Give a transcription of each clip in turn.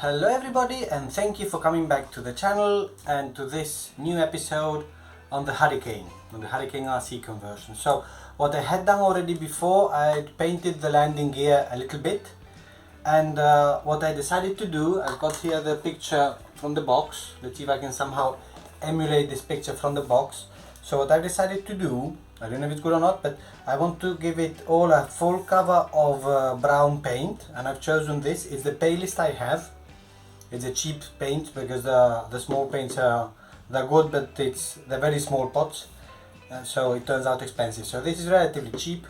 Hello everybody, and thank you for coming back to the channel and to this new episode on the Hurricane RC conversion. So what I had done already before, I painted the landing gear a little bit, and what I decided to do, I've got here the picture from the box. Let's see if I can somehow emulate this picture from the box. So what I decided to do, I don't know if it's good or not, but I want to give it all a full cover of brown paint, and I've chosen this. It's the palest I have. It's a cheap paint because the small paints they're good, but they're very small pots, so it turns out expensive. So this is relatively cheap,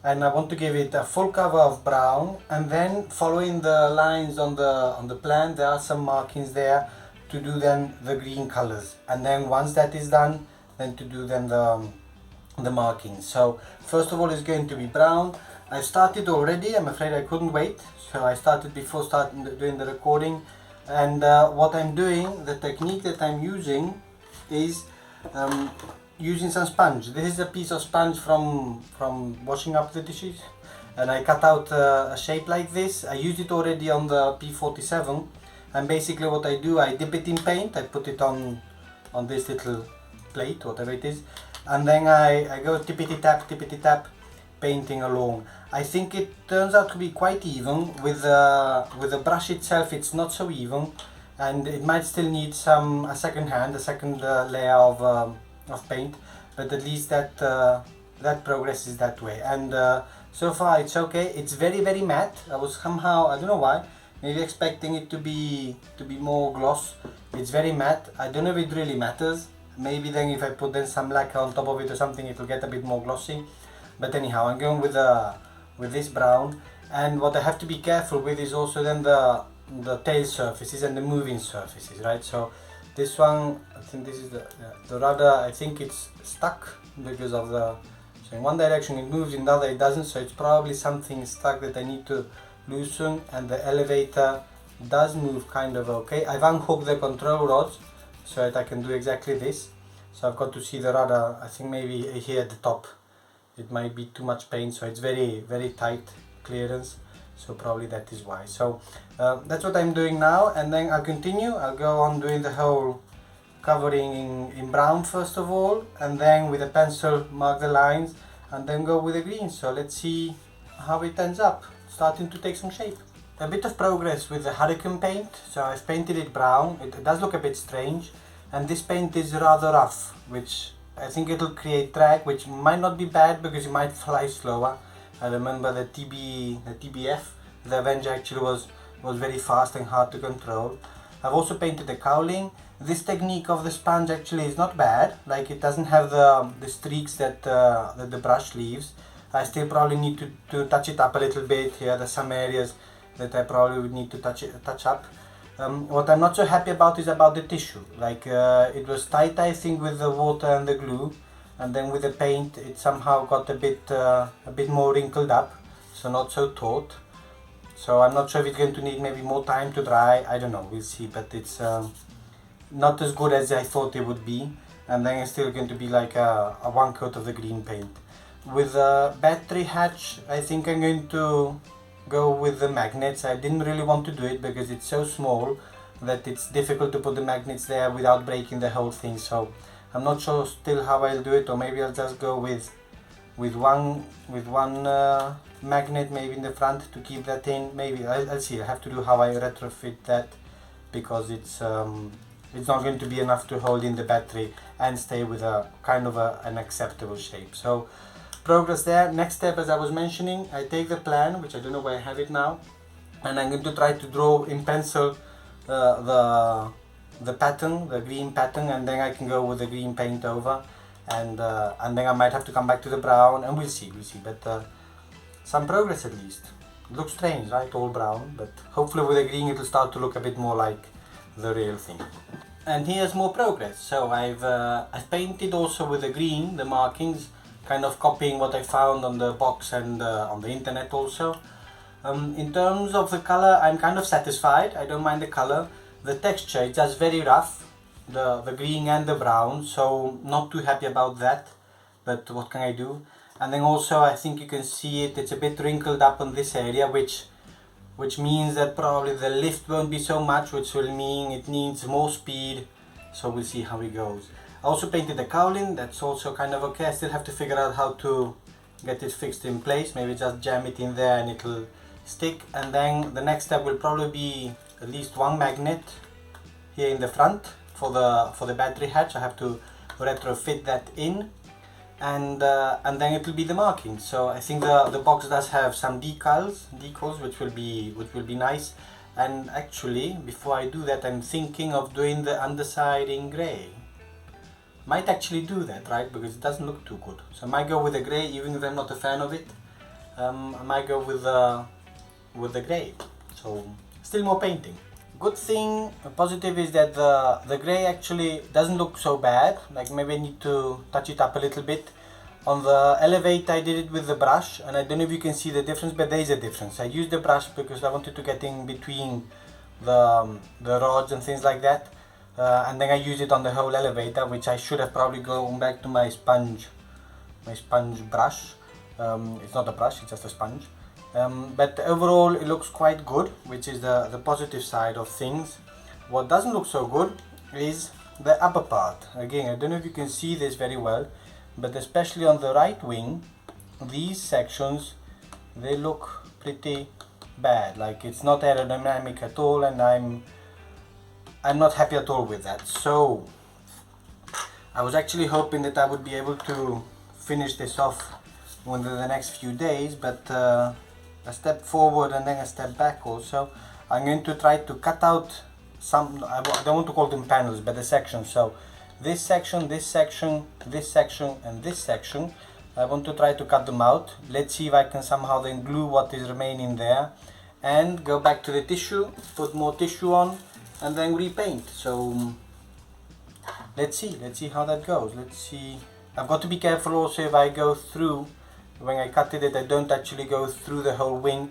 and I want to give it a full cover of brown, and then following the lines on the plan, there are some markings there to do then the green colors, and then once that is done, then to do then the markings. So first of all, it's going to be brown. I started already. I'm afraid I couldn't wait, so I started before starting doing the recording. And what I'm doing, the technique that I'm using is using some sponge. This is a piece of sponge from washing up the dishes, and I cut out a shape like this. I used it already on the P47, and basically what I do, I dip it in paint. I put it on this little plate, whatever it is, and then I go tippity tap, painting along. I think it turns out to be quite even. With the brush itself, it's not so even, and it might still need a second layer of paint, but at least that progresses that way. And so far it's okay. It's very matte. I was somehow, I don't know why, maybe expecting it to be more gloss. It's very matte. I don't know if it really matters. Maybe then if I put then some lacquer on top of it or something, it will get a bit more glossy. But anyhow, I'm going with this brown, and what I have to be careful with is also then the tail surfaces and the moving surfaces, right? So this one, I think this is the rudder. I think it's stuck because of so in one direction it moves, in the other it doesn't, so it's probably something stuck that I need to loosen. And the elevator does move kind of okay. I've unhooked the control rods so that I can do exactly this. So I've got to see the rudder. I think maybe here at the top it might be too much paint, so it's very tight clearance, so probably that is why. So that's what I'm doing now, and then I'll continue. I'll go on doing the whole covering in brown first of all, and then with a pencil mark the lines, and then go with the green. So let's see how it ends up, starting to take some shape. A bit of progress with the Hurricane paint. So I've painted it brown. It does look a bit strange, and this paint is rather rough, which I think it'll create drag, which might not be bad because it might fly slower. I remember the TBF, the Avenger, actually was very fast and hard to control. I've also painted the cowling. This technique of the sponge actually is not bad. Like, it doesn't have the streaks that the brush leaves. I still probably need to touch it up a little bit here. There's some areas that I probably would need to touch up. What I'm not so happy about is about the tissue. Like, it was tight, I think, with the water and the glue, and then with the paint it somehow got a bit more wrinkled up, so not so taut. So I'm not sure if it's going to need maybe more time to dry. I don't know, we'll see, but it's not as good as I thought it would be. And then it's still going to be like a one coat of the green paint. With the battery hatch, I think I'm going to go with the magnets. I didn't really want to do it because it's so small that it's difficult to put the magnets there without breaking the whole thing. So I'm not sure still how I'll do it, or maybe I'll just go with one magnet maybe in the front to keep that in. Maybe I'll see. I have to do how I retrofit that, because it's not going to be enough to hold in the battery and stay with a kind of an acceptable shape. So progress there. Next step, as I was mentioning, I take the plan, which I don't know where I have it now, and I'm going to try to draw in pencil the pattern, the green pattern, and then I can go with the green paint over, and then I might have to come back to the brown, and we'll see. But some progress at least. It looks strange, right? All brown, but hopefully with the green it will start to look a bit more like the real thing. And here's more progress. So I've painted also with the green the markings, kind of copying what I found on the box and on the internet also. In terms of the color, I'm kind of satisfied. I don't mind the color. The texture, it's just very rough, the green and the brown, so not too happy about that, but what can I do? And then also I think you can see it's a bit wrinkled up on this area, which which means that probably the lift won't be so much, which will mean it needs more speed. So we'll see how it goes. I also painted the cowling, that's also kind of okay. I still have to figure out how to get it fixed in place. Maybe just jam it in there and it'll stick. And then the next step will probably be at least one magnet here in the front for the battery hatch. I have to retrofit that in, and then it will be the marking. So I think the box does have some decals which will be nice. And actually, before I do that, I'm thinking of doing the underside in grey. Might actually do that, right? Because it doesn't look too good. So I might go with the grey, even if I'm not a fan of it. I might go with the grey. So still more painting. Good thing, positive, is that the grey actually doesn't look so bad. Like, maybe I need to touch it up a little bit. On the elevator I did it with the brush, and I don't know if you can see the difference, but there is a difference. I used the brush because I wanted to get in between the rods and things like that, and then I used it on the whole elevator, which I should have probably gone back to my sponge brush. It's not a brush, it's just a sponge. But overall it looks quite good, which is the positive side of things. What doesn't look so good is the upper part. Again, I don't know if you can see this very well, but especially on the right wing, these sections, they look pretty bad. Like, it's not aerodynamic at all, and I'm not happy at all with that. So I was actually hoping that I would be able to finish this off within the next few days, but a step forward and then a step back also. I'm going to try to cut out some, I don't want to call them panels, but the sections. So this section, this section, this section, and this section, I want to try to cut them out. Let's see if I can somehow then glue what is remaining there, and go back to the tissue, put more tissue on, and then repaint. So let's see how that goes. Let's see. I've got to be careful also if I go through, when I cut it, I don't actually go through the whole wing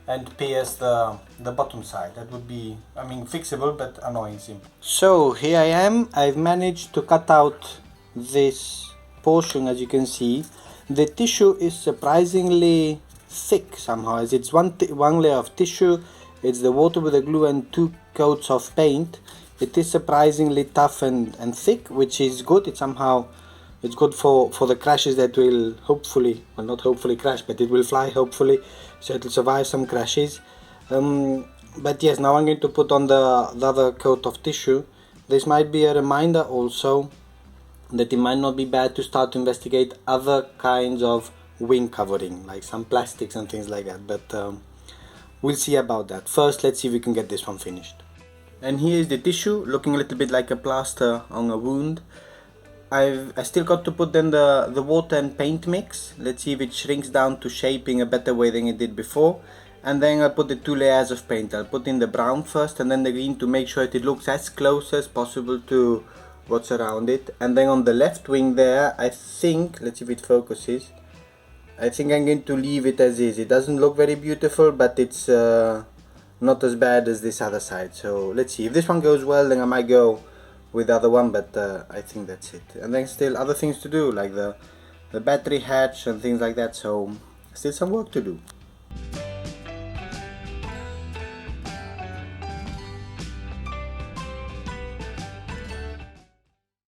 and pierce the bottom side. That would be, I mean, fixable, but annoying simple. So here I am. I've managed to cut out this portion. As you can see, the tissue is surprisingly thick somehow, as it's one layer of tissue, it's the water with the glue, and 2 coats of paint. It is surprisingly tough and thick, which is good. It's good for the crashes that will hopefully, well, not hopefully crash, but it will fly hopefully, so it will survive some crashes. But yes, now I'm going to put on the other coat of tissue. This might be a reminder also that it might not be bad to start to investigate other kinds of wing covering, like some plastics and things like that, but we'll see about that. First, let's see if we can get this one finished. And here is the tissue, looking a little bit like a plaster on a wound. I still got to put in the water and paint mix. Let's see if it shrinks down to shaping a better way than it did before. And then I'll put the 2 layers of paint. I'll put in the brown first and then the green to make sure that it looks as close as possible to what's around it. And then on the left wing there, I think, let's see if it focuses, I think I'm going to leave it as is. It doesn't look very beautiful, but it's not as bad as this other side. So let's see. If this one goes well, then I might go with the other one, but I think that's it. And then still other things to do, like the battery hatch and things like that, so still some work to do.